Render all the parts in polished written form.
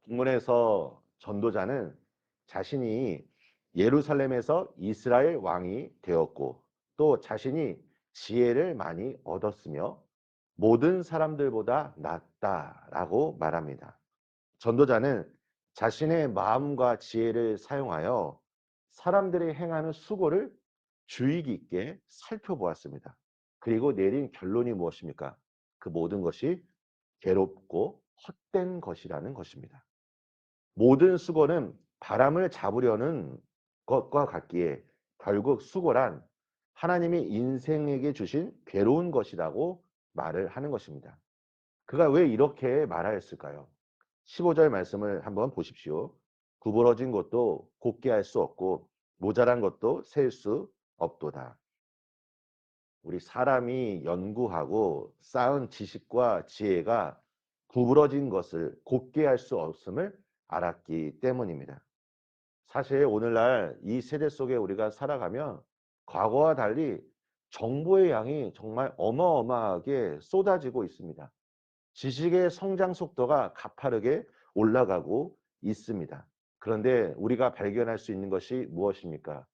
본문에서 전도자는 자신이 예루살렘에서 이스라엘 왕이 되었고 또 자신이 지혜를 많이 얻었으며 모든 사람들보다 낫다라고 말합니다. 전도자는 자신의 마음과 지혜를 사용하여 사람들이 행하는 수고를 주의 깊게 살펴보았습니다. 그리고 내린 결론이 무엇입니까? 그 모든 것이 괴롭고 헛된 것이라는 것입니다. 모든 수고는 바람을 잡으려는 것과 같기에 결국 수고란 하나님이 인생에게 주신 괴로운 것이라고 말을 하는 것입니다. 그가 왜 이렇게 말하였을까요? 15절 말씀을 한번 보십시오. 구부러진 것도 곱게 할 수 없고 모자란 것도 셀 수 없도다. 우리 사람이 연구하고 쌓은 지식과 지혜가 구부러진 것을 곱게 할 수 없음을 알았기 때문입니다. 사실 오늘날 이 세대 속에 우리가 살아가면 과거와 달리 정보의 양이 정말 어마어마하게 쏟아지고 있습니다. 지식의 성장 속도가 가파르게 올라가고 있습니다. 그런데 우리가 발견할 수 있는 것이 무엇입니까?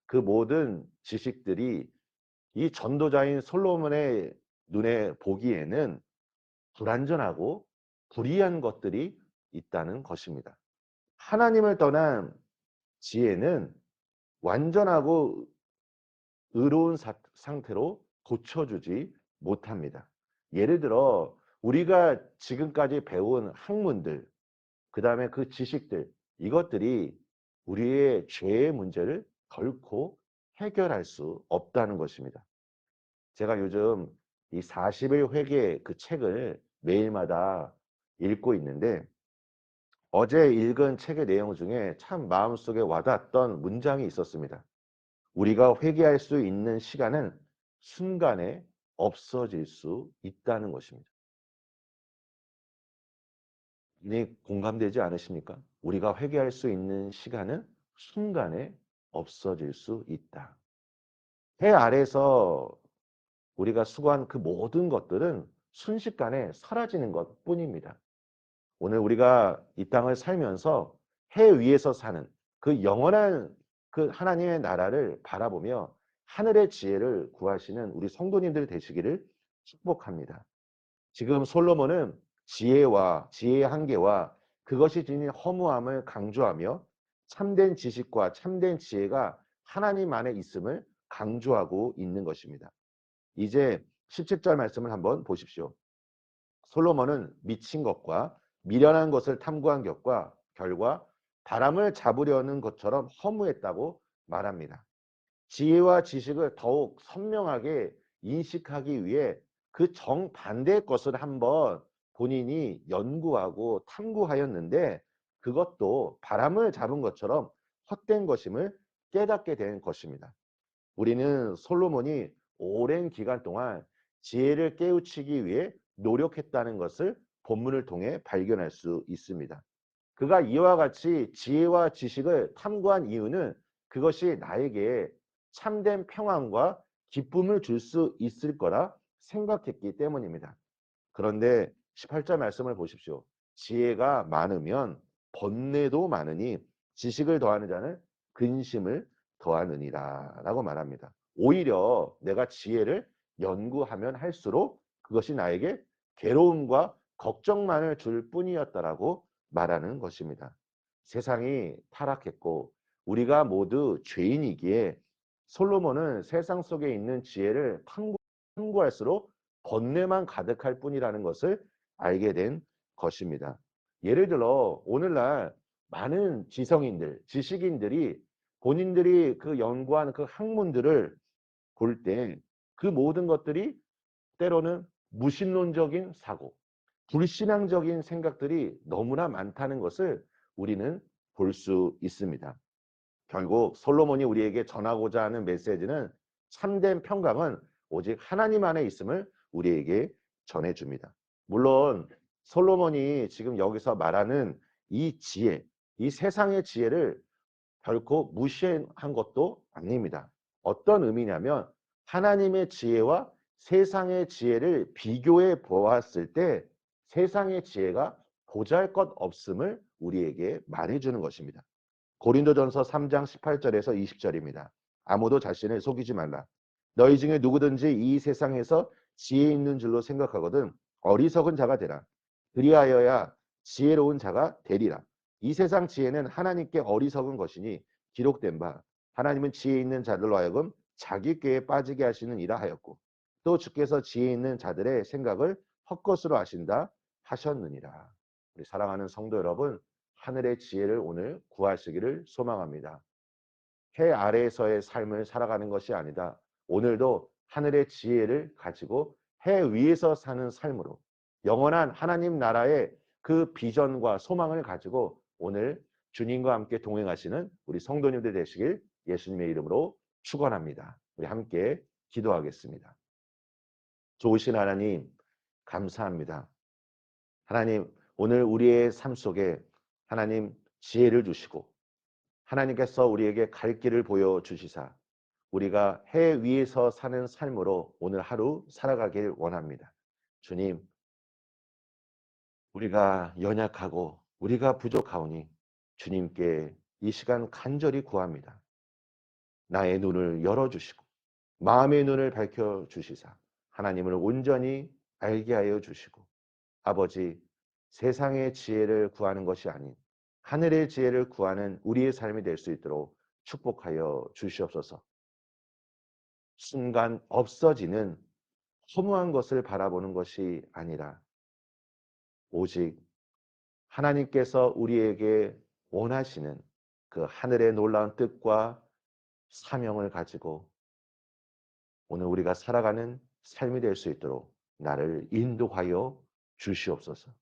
그 모든 지식들이 이 전도자인 솔로몬의 눈에 보기에는 불완전하고 불이한 것들이 있다는 것입니다. 하나님을 떠난 지혜는 완전하고 의로운 상태로 고쳐주지 못합니다. 예를 들어 우리가 지금까지 배운 학문들, 그 다음에 그 지식들, 이것들이 우리의 죄의 문제를 결코 해결할 수 없다는 것입니다. 제가 요즘 이 40일 회개 그 책을 매일마다 읽고 있는데 어제 읽은 책의 내용 중에 참 마음속에 와닿았던 문장이 있었습니다. 우리가 회개할 수 있는 시간은 순간에 없어질 수 있다는 것입니다. 이 공감되지 않으십니까? 우리가 회개할 수 있는 시간은 순간에 없어질 수 있다. 해 아래서 우리가 수고한 그 모든 것들은 순식간에 사라지는 것뿐입니다. 오늘 우리가 이 땅을 살면서 해 위에서 사는 그 영원한 그 하나님의 나라를 바라보며 하늘의 지혜를 구하시는 우리 성도님들 되시기를 축복합니다. 지금 솔로몬은 지혜의 한계와 그것이 지닌 허무함을 강조하며 참된 지식과 참된 지혜가 하나님 안에 있음을 강조하고 있는 것입니다. 이제 17절 말씀을 한번 보십시오. 솔로몬은 미친 것과 미련한 것을 탐구한 결과 바람을 잡으려는 것처럼 허무했다고 말합니다. 지혜와 지식을 더욱 선명하게 인식하기 위해 그 정반대의 것을 한번 본인이 연구하고 탐구하였는데 그것도 바람을 잡은 것처럼 헛된 것임을 깨닫게 된 것입니다. 우리는 솔로몬이 오랜 기간 동안 지혜를 깨우치기 위해 노력했다는 것을 본문을 통해 발견할 수 있습니다. 그가 이와 같이 지혜와 지식을 탐구한 이유는 그것이 나에게 참된 평안과 기쁨을 줄 수 있을 거라 생각했기 때문입니다. 그런데 18절 말씀을 보십시오. 지혜가 많으면 번뇌도 많으니 지식을 더하는 자는 근심을 더하느니라 라고 말합니다. 오히려 내가 지혜를 연구하면 할수록 그것이 나에게 괴로움과 걱정만을 줄 뿐이었다라고 말하는 것입니다. 세상이 타락했고 우리가 모두 죄인이기에 솔로몬은 세상 속에 있는 지혜를 탐구할수록 번뇌만 가득할 뿐이라는 것을 알게 된 것입니다. 예를 들어 오늘날 많은 지성인들, 지식인들이 본인들이 그 연구한 그 학문들을 볼 때 그 모든 것들이 때로는 무신론적인 사고, 불신앙적인 생각들이 너무나 많다는 것을 우리는 볼 수 있습니다. 결국 솔로몬이 우리에게 전하고자 하는 메시지는 참된 평강은 오직 하나님 안에 있음을 우리에게 전해줍니다. 물론 솔로몬이 지금 여기서 말하는 이 지혜, 이 세상의 지혜를 결코 무시한 것도 아닙니다. 어떤 의미냐면 하나님의 지혜와 세상의 지혜를 비교해 보았을 때 세상의 지혜가 보잘것없음을 우리에게 말해주는 것입니다. 고린도전서 3장 18절에서 20절입니다. 아무도 자신을 속이지 말라. 너희 중에 누구든지 이 세상에서 지혜 있는 줄로 생각하거든 어리석은 자가 되라. 그리하여야 지혜로운 자가 되리라. 이 세상 지혜는 하나님께 어리석은 것이니 기록된 바 하나님은 지혜 있는 자들로 하여금 자기 꾀에 빠지게 하시는 이라 하였고 또 주께서 지혜 있는 자들의 생각을 헛것으로 하신다 하셨느니라. 우리 사랑하는 성도 여러분, 하늘의 지혜를 오늘 구하시기를 소망합니다. 해 아래에서의 삶을 살아가는 것이 아니다. 오늘도 하늘의 지혜를 가지고 해 위에서 사는 삶으로 영원한 하나님 나라의 그 비전과 소망을 가지고 오늘 주님과 함께 동행하시는 우리 성도님들 되시길 예수님의 이름으로 축원합니다. 우리 함께 기도하겠습니다. 좋으신 하나님, 감사합니다. 하나님, 오늘 우리의 삶 속에 하나님 지혜를 주시고 하나님께서 우리에게 갈 길을 보여주시사 우리가 해 위에서 사는 삶으로 오늘 하루 살아가길 원합니다. 주님, 우리가 연약하고 우리가 부족하오니 주님께 이 시간 간절히 구합니다. 나의 눈을 열어주시고 마음의 눈을 밝혀주시사 하나님을 온전히 알게 하여 주시고 아버지, 세상의 지혜를 구하는 것이 아닌 하늘의 지혜를 구하는 우리의 삶이 될 수 있도록 축복하여 주시옵소서. 순간 없어지는 허무한 것을 바라보는 것이 아니라 오직 하나님께서 우리에게 원하시는 그 하늘의 놀라운 뜻과 사명을 가지고 오늘 우리가 살아가는 삶이 될 수 있도록 나를 인도하여 주시옵소서.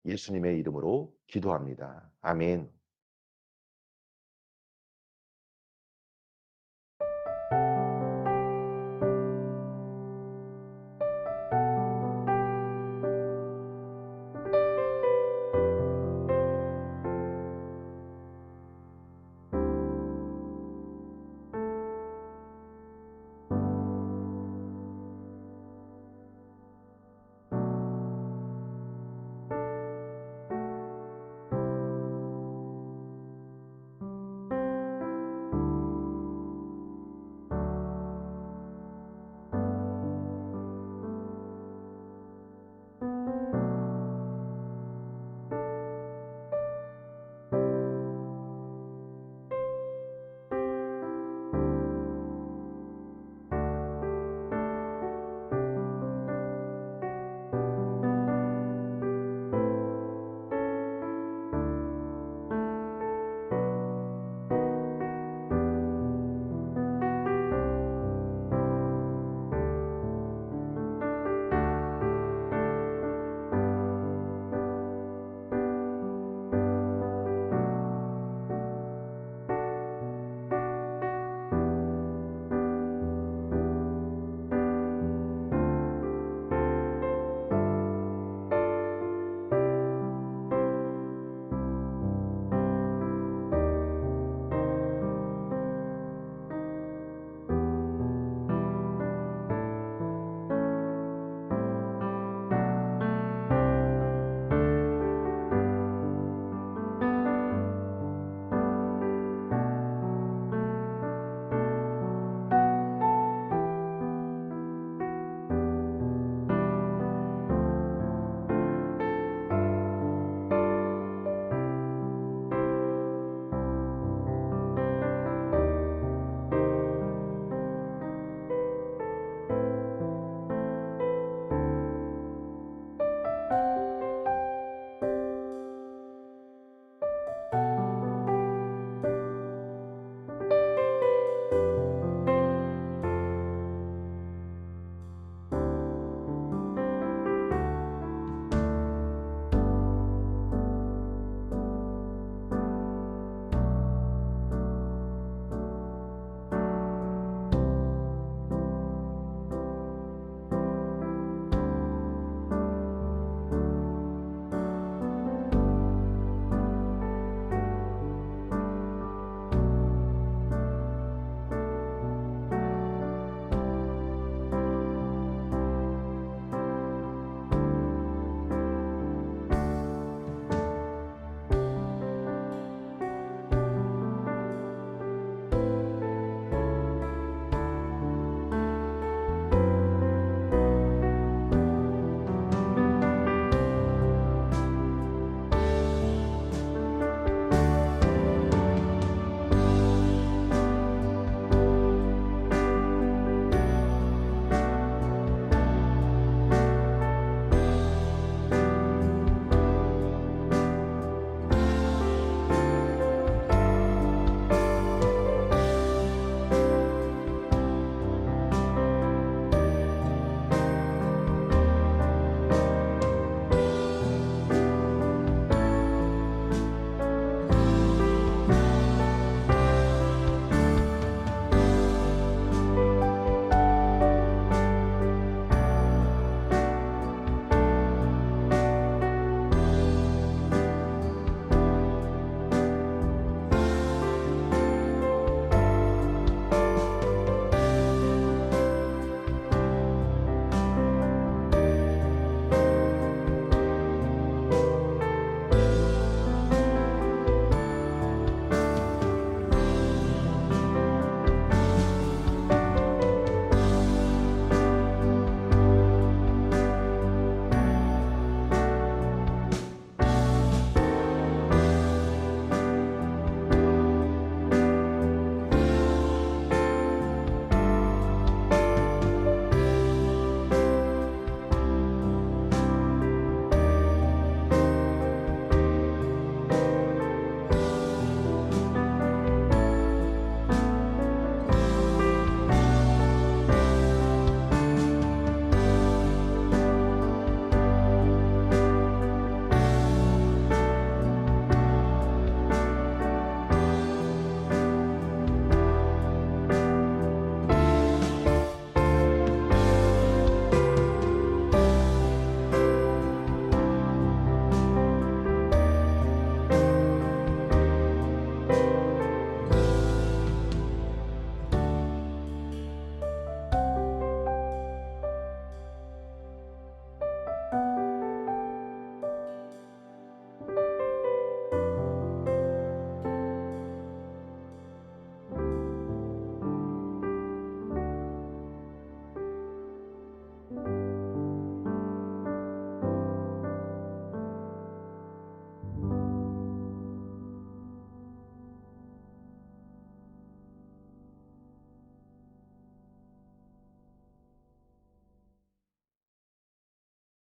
예수님의 이름으로 기도합니다. 아멘.